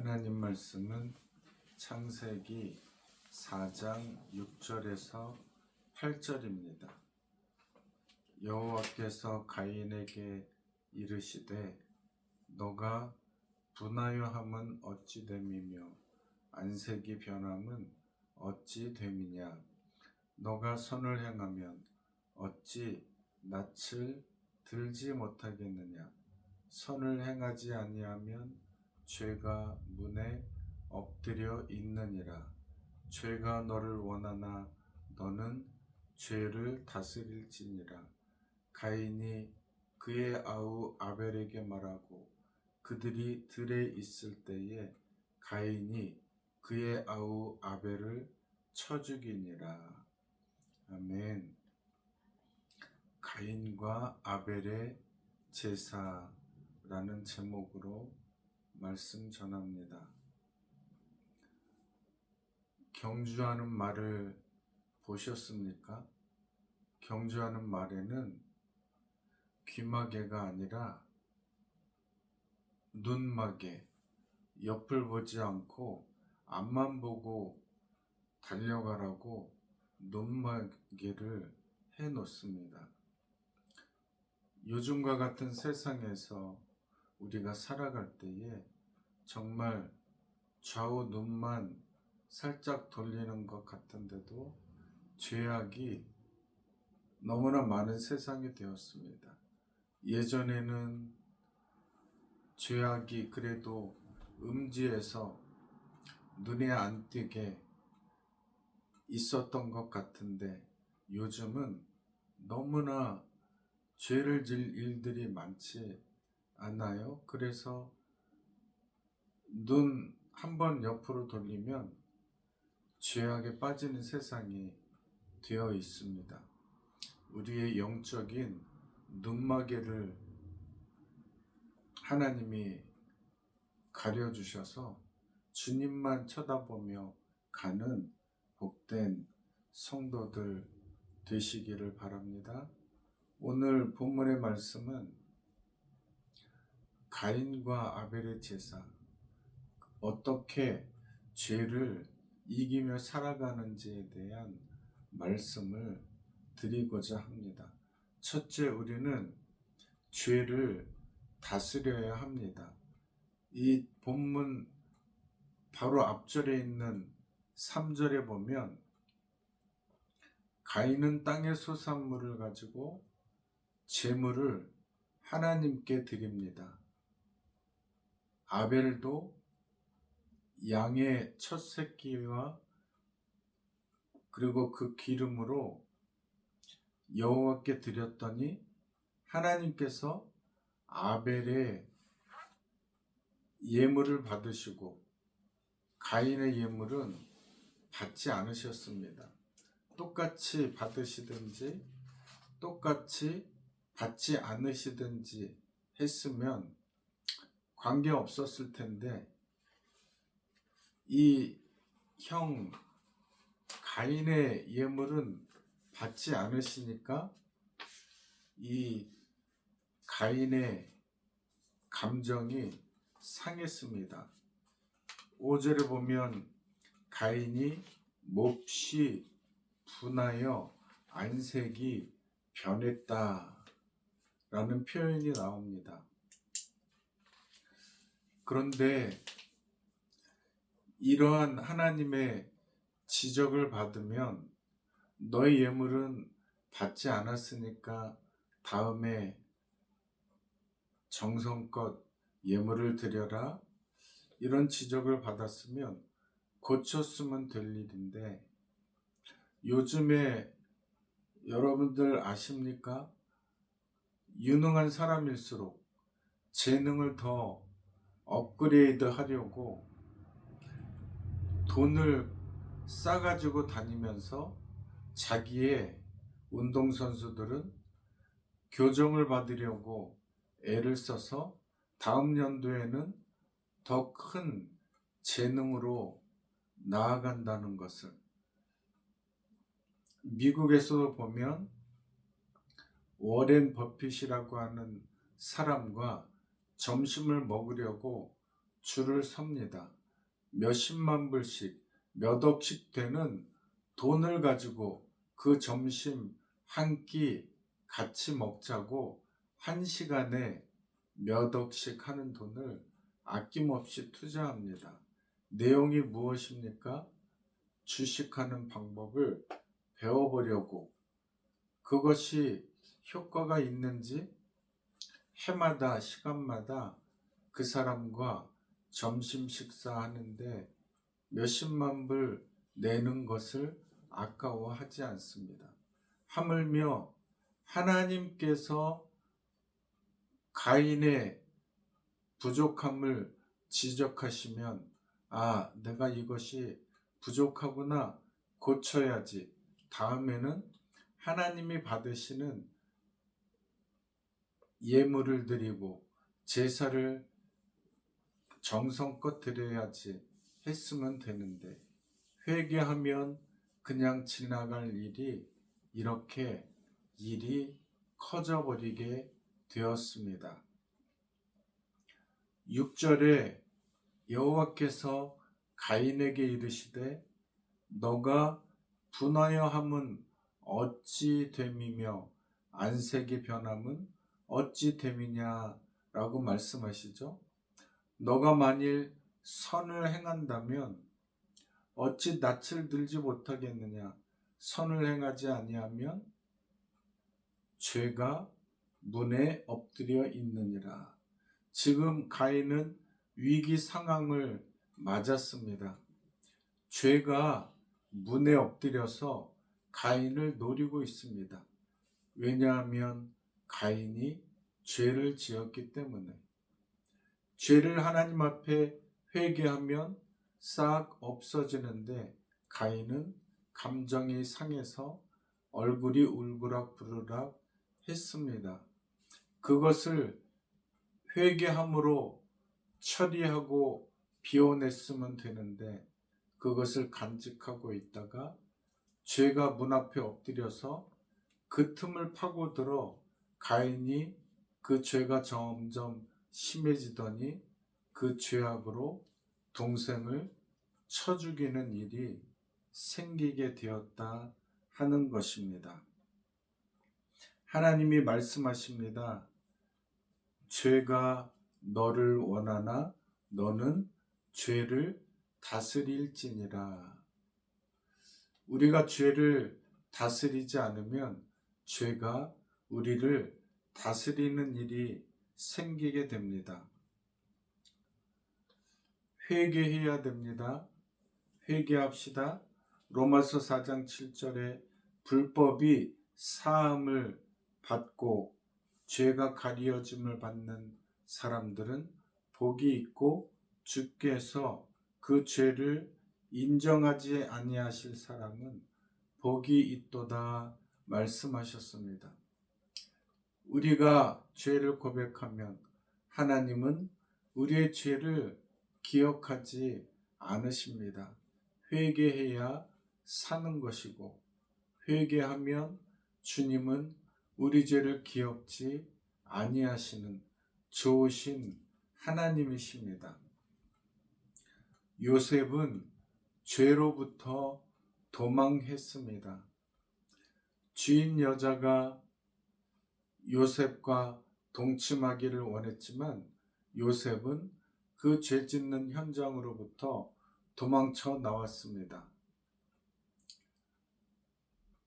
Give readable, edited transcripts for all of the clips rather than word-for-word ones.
하나님 말씀은 창세기 4장 6절에서 8절입니다. 여호와께서 가인에게 이르시되 너가 분하여 함은 어찌 됨이며 안색이 변함은 어찌 됨이냐. 너가 선을 행하면 어찌 낯을 들지 못하겠느냐. 선을 행하지 아니하면 죄가 문에 엎드려 있느니라. 죄가 너를 원하나 너는 죄를 다스릴지니라. 가인이 그의 아우 아벨에게 말하고 그들이 들에 있을 때에 가인이 그의 아우 아벨을 쳐 죽이니라. 아멘. 가인과 아벨의 제사라는 제목으로 말씀 전합니다. 경주하는 말을 보셨습니까? 경주하는 말에는 귀마개가 아니라 눈마개, 옆을 보지 않고 앞만 보고 달려가라고 눈마개를 해놓습니다. 요즘과 같은 세상에서 우리가 살아갈 때에 정말 좌우 눈만 살짝 돌리는 것 같은데도 죄악이 너무나 많은 세상이 되었습니다. 예전에는 죄악이 그래도 음지에서 눈에 안 띄게 있었던 것 같은데 요즘은 너무나 죄를 질 일들이 많지 않아요? 그래서 눈 한 번 옆으로 돌리면 죄악에 빠지는 세상이 되어 있습니다. 우리의 영적인 눈마개를 하나님이 가려주셔서 주님만 쳐다보며 가는 복된 성도들 되시기를 바랍니다. 오늘 본문의 말씀은 가인과 아벨의 제사, 어떻게 죄를 이기며 살아가는지에 대한 말씀을 드리고자 합니다. 첫째, 우리는 죄를 다스려야 합니다. 이 본문 바로 앞절에 있는 3절에 보면 가인은 땅의 소산물을 가지고 제물을 하나님께 드립니다. 아벨도 양의 첫 새끼와 그리고 그 기름으로 여호와께 드렸더니 하나님께서 아벨의 예물을 받으시고 가인의 예물은 받지 않으셨습니다. 똑같이 받으시든지 똑같이 받지 않으시든지 했으면 관계 없었을 텐데 이 형 가인의 예물은 받지 않으시니까 이 가인의 감정이 상했습니다. 5절에 보면 가인이 몹시 분하여 안색이 변했다 라는 표현이 나옵니다. 그런데 이러한 하나님의 지적을 받으면 너의 예물은 받지 않았으니까 다음에 정성껏 예물을 드려라, 이런 지적을 받았으면 고쳤으면 될 일인데 요즘에 여러분들 아십니까? 유능한 사람일수록 재능을 더 업그레이드 하려고 돈을 싸가지고 다니면서 자기의 운동선수들은 교정을 받으려고 애를 써서 다음 연도에는 더 큰 재능으로 나아간다는 것을, 미국에서도 보면 워렌 버핏이라고 하는 사람과 점심을 먹으려고 줄을 섭니다. 몇십만 불씩 몇 억씩 되는 돈을 가지고 그 점심 한 끼 같이 먹자고 한 시간에 몇 억씩 하는 돈을 아낌없이 투자합니다. 내용이 무엇입니까? 주식하는 방법을 배워보려고. 그것이 효과가 있는지 해마다 시간마다 그 사람과 점심 식사하는데 몇십만 불 내는 것을 아까워하지 않습니다. 하물며 하나님께서 가인의 부족함을 지적하시면 내가 이것이 부족하구나, 고쳐야지. 다음에는 하나님이 받으시는 예물을 드리고 제사를 정성껏 드려야지 했으면 되는데, 회개하면 그냥 지나갈 일이 이렇게 일이 커져버리게 되었습니다. 6절에 여호와께서 가인에게 이르시되 너가 분하여 함은 어찌 됨이며 안색이 변함은 어찌 됨이냐 라고 말씀하시죠. 너가 만일 선을 행한다면 어찌 낯을 들지 못하겠느냐. 선을 행하지 아니하면 죄가 문에 엎드려 있느니라. 지금 가인은 위기 상황을 맞았습니다. 죄가 문에 엎드려서 가인을 노리고 있습니다. 왜냐하면 가인이 죄를 지었기 때문에. 죄를 하나님 앞에 회개하면 싹 없어지는데 가인은 감정이 상해서 얼굴이 울그락부르락 했습니다. 그것을 회개함으로 처리하고 비워냈으면 되는데 그것을 간직하고 있다가 죄가 문 앞에 엎드려서 그 틈을 파고들어 가인이 그 죄가 점점 심해지더니 그 죄악으로 동생을 쳐 죽이는 일이 생기게 되었다 하는 것입니다. 하나님이 말씀하십니다. 죄가 너를 원하나 너는 죄를 다스릴지니라. 우리가 죄를 다스리지 않으면 죄가 우리를 다스리는 일이 생기게 됩니다. 회개해야 됩니다. 회개합시다. 로마서 4장 7절에 불법이 사함을 받고 죄가 가리어짐을 받는 사람들은 복이 있고 주께서 그 죄를 인정하지 아니하실 사람은 복이 있도다 말씀하셨습니다. 우리가 죄를 고백하면 하나님은 우리의 죄를 기억하지 않으십니다. 회개해야 사는 것이고 회개하면 주님은 우리 죄를 기억지 아니하시는 좋으신 하나님이십니다. 요셉은 죄로부터 도망했습니다. 주인 여자가 요셉과 동침하기를 원했지만 요셉은 그 죄 짓는 현장으로부터 도망쳐 나왔습니다.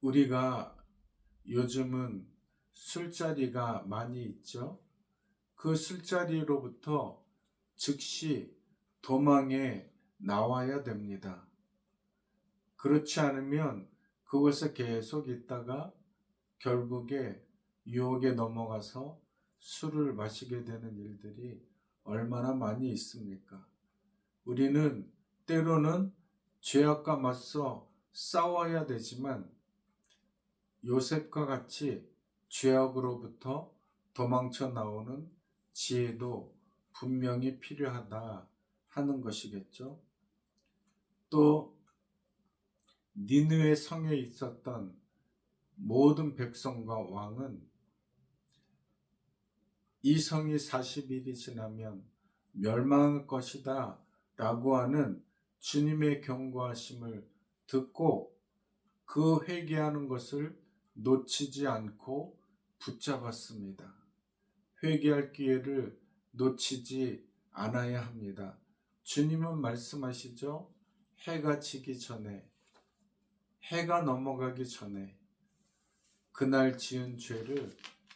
우리가 요즘은 술자리가 많이 있죠. 그 술자리로부터 즉시 도망해 나와야 됩니다. 그렇지 않으면 그곳에 계속 있다가 결국에 유혹에 넘어가서 술을 마시게 되는 일들이 얼마나 많이 있습니까? 우리는 때로는 죄악과 맞서 싸워야 되지만 요셉과 같이 죄악으로부터 도망쳐 나오는 지혜도 분명히 필요하다 하는 것이겠죠. 또 니느웨 성에 있었던 모든 백성과 왕은 이 성이 40일이 지나면 멸망할 것이다 라고 하는 주님의 경고하심을 듣고 그 회개하는 것을 놓치지 않고 붙잡았습니다. 회개할 기회를 놓치지 않아야 합니다. 주님은 말씀하시죠. 해가 지기 전에, 해가 넘어가기 전에 그날 지은 죄를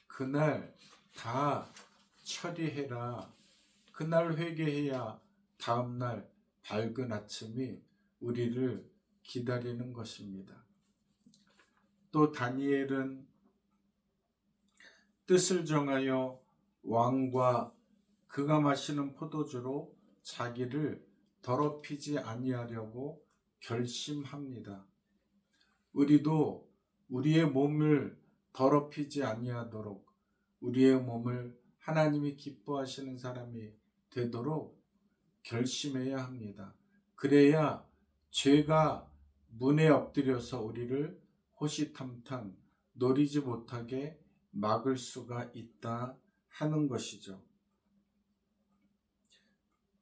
그날 다 처리해라. 그날 회개해야 다음날 밝은 아침이 우리를 기다리는 것입니다. 또 다니엘은 뜻을 정하여 왕과 그가 마시는 포도주로 자기를 더럽히지 아니하려고 결심합니다. 우리도 우리의 몸을 더럽히지 아니하도록 우리의 몸을 하나님이 기뻐하시는 사람이 되도록 결심해야 합니다. 그래야 죄가 문에 엎드려서 우리를 호시탐탐 노리지 못하게 막을 수가 있다 하는 것이죠.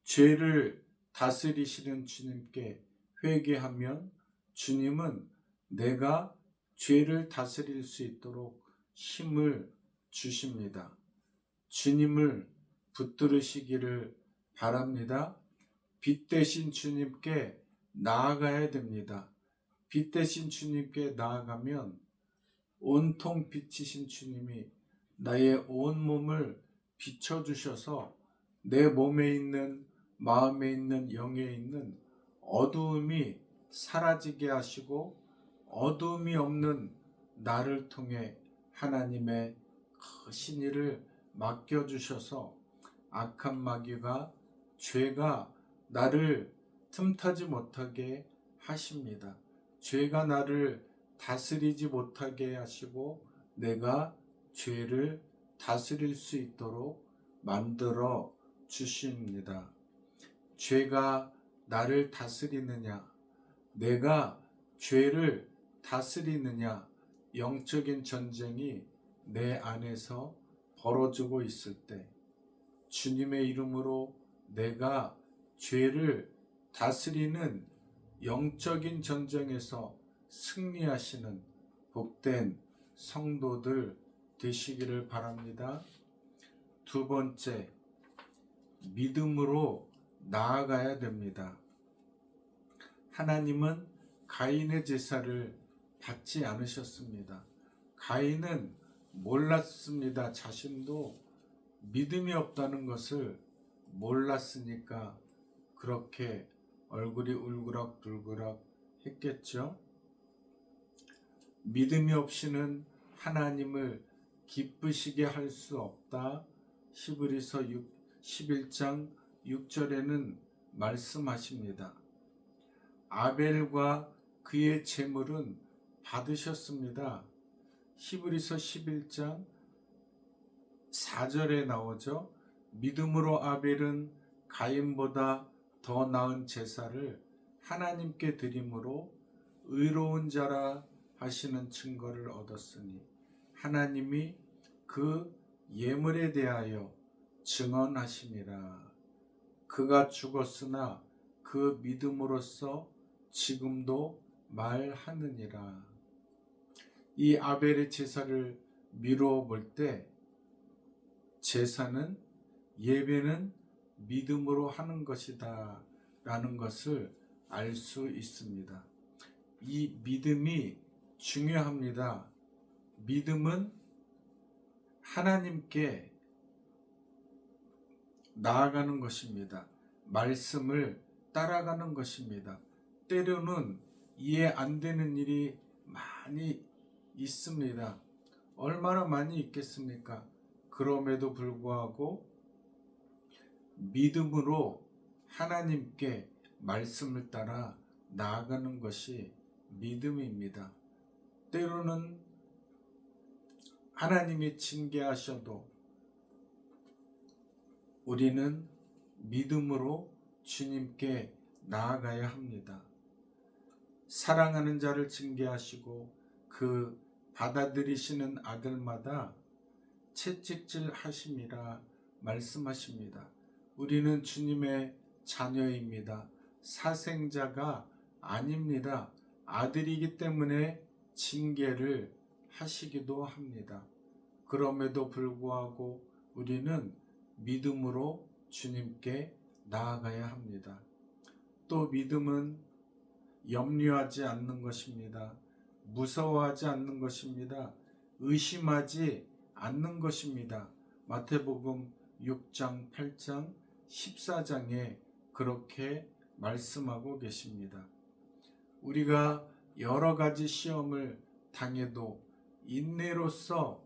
죄를 다스리시는 주님께 회개하면 주님은 내가 죄를 다스릴 수 있도록 힘을 주십니다. 주님을 붙들으시기를 바랍니다. 빛 대신 주님께 나아가야 됩니다. 빛 대신 주님께 나아가면 온통 빛이신 주님이 나의 온 몸을 비춰주셔서 내 몸에 있는, 마음에 있는, 영에 있는 어두움이 사라지게 하시고 어두움이 없는 나를 통해 하나님의 크신 일을 맡겨주셔서 악한 마귀가, 죄가 나를 틈타지 못하게 하십니다. 죄가 나를 다스리지 못하게 하시고 내가 죄를 다스릴 수 있도록 만들어 주십니다. 죄가 나를 다스리느냐, 내가 죄를 다스리느냐, 영적인 전쟁이 내 안에서 벌어지고 있을 때 주님의 이름으로 내가 죄를 다스리는 영적인 전쟁에서 승리하시는 복된 성도들 되시기를 바랍니다. 두 번째, 믿음으로 나아가야 됩니다. 하나님은 가인의 제사를 받지 않으셨습니다. 가인은 몰랐습니다. 자신도 믿음이 없다는 것을 몰랐으니까 그렇게 얼굴이 울그락불그락 했겠죠. 믿음이 없이는 하나님을 기쁘시게 할 수 없다. 히브리서 11장 6절에는 말씀하십니다. 아벨과 그의 제물은 받으셨습니다. 히브리서 11장 4절에 나오죠. 믿음으로 아벨은 가인보다 더 나은 제사를 하나님께 드림으로 의로운 자라 하시는 증거를 얻었으니 하나님이 그 예물에 대하여 증언하심이라. 그가 죽었으나 그 믿음으로써 지금도 말하느니라. 이 아벨의 제사를 미루어 볼 때 제사는, 예배는 믿음으로 하는 것이다 라는 것을 알 수 있습니다. 이 믿음이 중요합니다. 믿음은 하나님께 나아가는 것입니다. 말씀을 따라가는 것입니다. 때로는 이해 안 되는 일이 많이 있습니다. 얼마나 많이 있겠습니까? 그럼에도 불구하고 믿음으로 하나님께 말씀을 따라 나아가는 것이 믿음입니다. 때로는 하나님이 징계하셔도 우리는 믿음으로 주님께 나아가야 합니다. 사랑하는 자를 징계하시고 그 받아들이시는 아들마다 채찍질 하심이라 말씀하십니다. 우리는 주님의 자녀입니다. 사생자가 아닙니다. 아들이기 때문에 징계를 하시기도 합니다. 그럼에도 불구하고 우리는 믿음으로 주님께 나아가야 합니다. 또 믿음은 염려하지 않는 것입니다. 무서워하지 않는 것입니다. 의심하지 않는 것입니다. 마태복음 6장, 8장, 14장에 그렇게 말씀하고 계십니다. 우리가 여러 가지 시험을 당해도 인내로서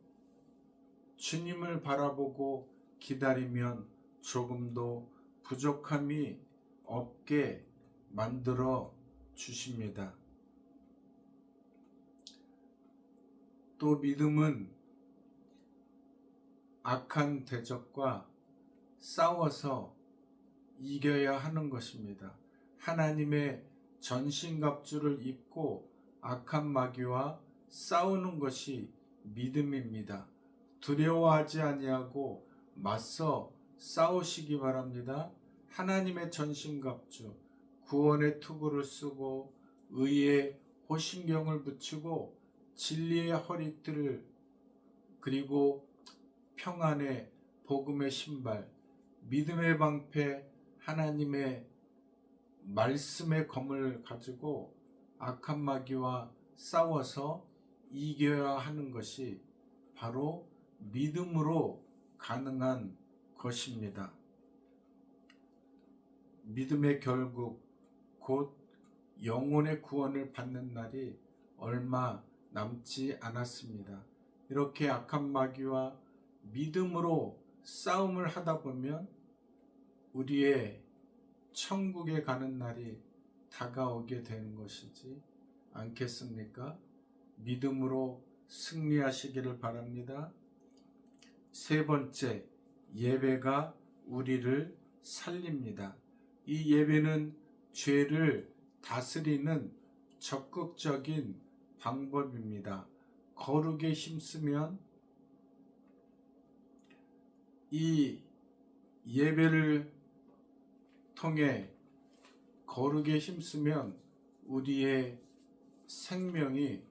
주님을 바라보고 기다리면 조금도 부족함이 없게 만들어 주십니다. 또 믿음은 악한 대적과 싸워서 이겨야 하는 것입니다. 하나님의 전신갑주를 입고 악한 마귀와 싸우는 것이 믿음입니다. 두려워하지 아니하고 맞서 싸우시기 바랍니다. 하나님의 전신갑주, 구원의 투구를 쓰고 의의 호신경을 붙이고 진리의 허리띠를, 그리고 평안의 복음의 신발, 믿음의 방패, 하나님의 말씀의 검을 가지고 악한 마귀와 싸워서 이겨야 하는 것이 바로 믿음으로 가능한 것입니다. 믿음의 결국 곧 영혼의 구원을 받는 날이 얼마 남지 않았습니다. 이렇게 악한 마귀와 믿음으로 싸움을 하다 보면 우리의 천국에 가는 날이 다가오게 되는 것이지 않겠습니까? 믿음으로 승리하시기를 바랍니다. 세 번째, 예배가 우리를 살립니다. 이 예배는 죄를 다스리는 적극적인 방법입니다. 거룩에 힘쓰면, 이 예배를 통해 거룩에 힘쓰면 우리의 생명이,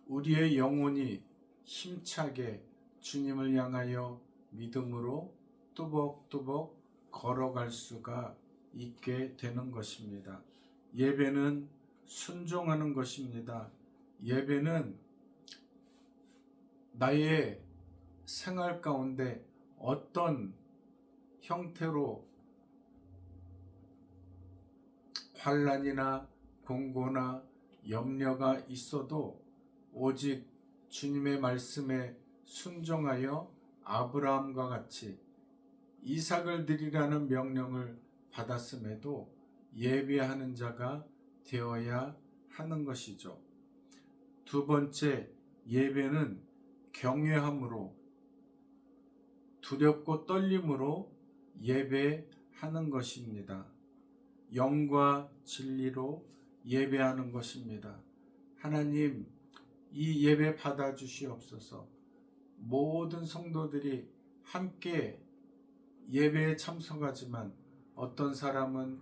우리의 영혼이 힘차게 주님을 향하여 믿음으로 뚜벅뚜벅 걸어갈 수가 있게 되는 것입니다. 예배는 순종하는 것입니다. 예배는 나의 생활 가운데 어떤 형태로 환난이나 공고나 염려가 있어도 오직 주님의 말씀에 순종하여 아브라함과 같이 이삭을 드리라는 명령을 받았음에도 예배하는 자가 되어야 하는 것이죠. 두 번째, 예배는 경외함으로, 두렵고 떨림으로 예배하는 것입니다. 영과 진리로 예배하는 것입니다. 하나님, 이 예배 받아주시옵소서. 모든 성도들이 함께 예배에 참석하지만 어떤 사람은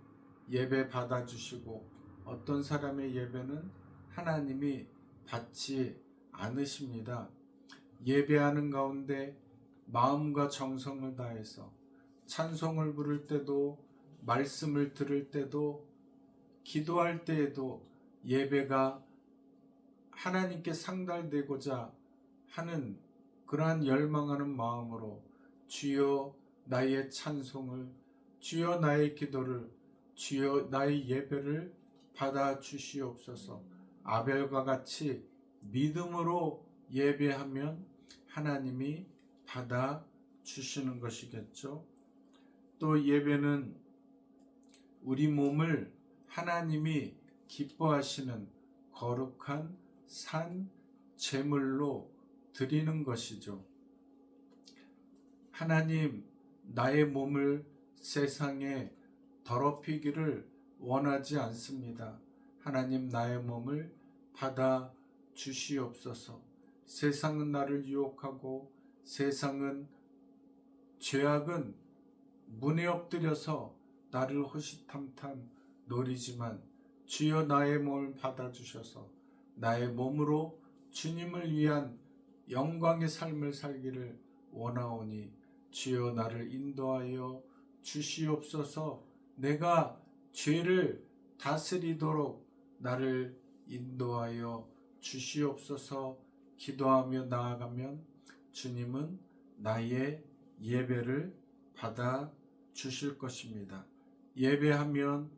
예배 받아주시고 어떤 사람의 예배는 하나님이 받지 않으십니다. 예배하는 가운데 마음과 정성을 다해서 찬송을 부를 때도, 말씀을 들을 때도, 기도할 때에도 예배가 하나님께 상달되고자 하는 그러한 열망하는 마음으로 주여 나의 찬송을, 주여 나의 기도를, 주여 나의 예배를 받아 주시옵소서. 아벨과 같이 믿음으로 예배하면 하나님이 받아 주시는 것이겠죠. 또 예배는 우리 몸을 하나님이 기뻐하시는 거룩한 산 제물로 드리는 것이죠. 하나님, 나의 몸을 세상에 더럽히기를 원하지 않습니다. 하나님, 나의 몸을 받아 주시옵소서. 세상은 나를 유혹하고 세상은, 죄악은 문에 엎드려서 나를 호시탐탐 노리지만 주여 나의 몸을 받아주셔서 나의 몸으로 주님을 위한 영광의 삶을 살기를 원하오니 주여 나를 인도하여 주시옵소서. 내가 죄를 다스리도록 나를 인도하여 주시옵소서. 기도하며 나아가면 주님은 나의 예배를 받아 주실 것입니다. 예배하면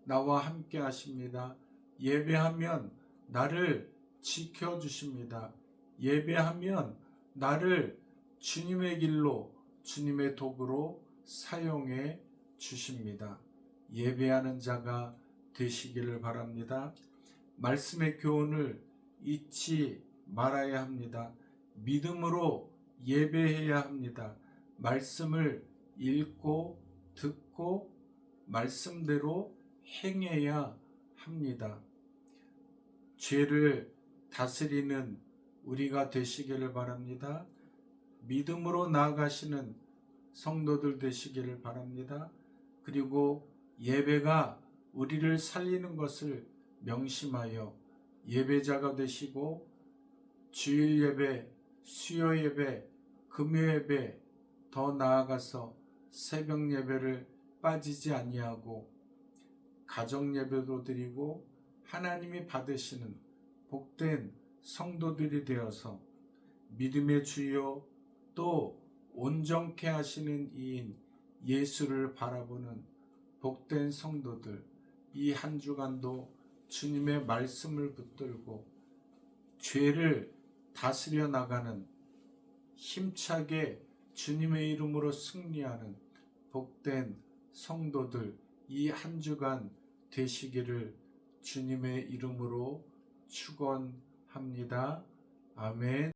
나와 함께 하십니다. 예배하면 나를 지켜주십니다. 예배하면 나를 주님의 길로 주님의 도구로 사용해 주십니다. 예배하는 자가 되시기를 바랍니다. 말씀의 교훈을 잊지 말아야 합니다. 믿음으로 예배해야 합니다. 말씀을 읽고 듣고 말씀대로 행해야 합니다. 죄를 다스리는 우리가 되시기를 바랍니다. 믿음으로 나아가시는 성도들 되시기를 바랍니다. 그리고 예배가 우리를 살리는 것을 명심하여 예배자가 되시고 주일 예배, 수요 예배, 금요 예배, 더 나아가서 새벽 예배를 빠지지 아니하고 가정 예배도 드리고 하나님이 받으시는 복된 성도들이 되어서 믿음의 주요 또 온전케 하시는 이인 예수를 바라보는 복된 성도들, 이 한 주간도 주님의 말씀을 붙들고 죄를 다스려 나가는 힘차게 주님의 이름으로 승리하는 복된 성도들, 이 한 주간 되시기를 주님의 이름으로 축원합니다. 아멘.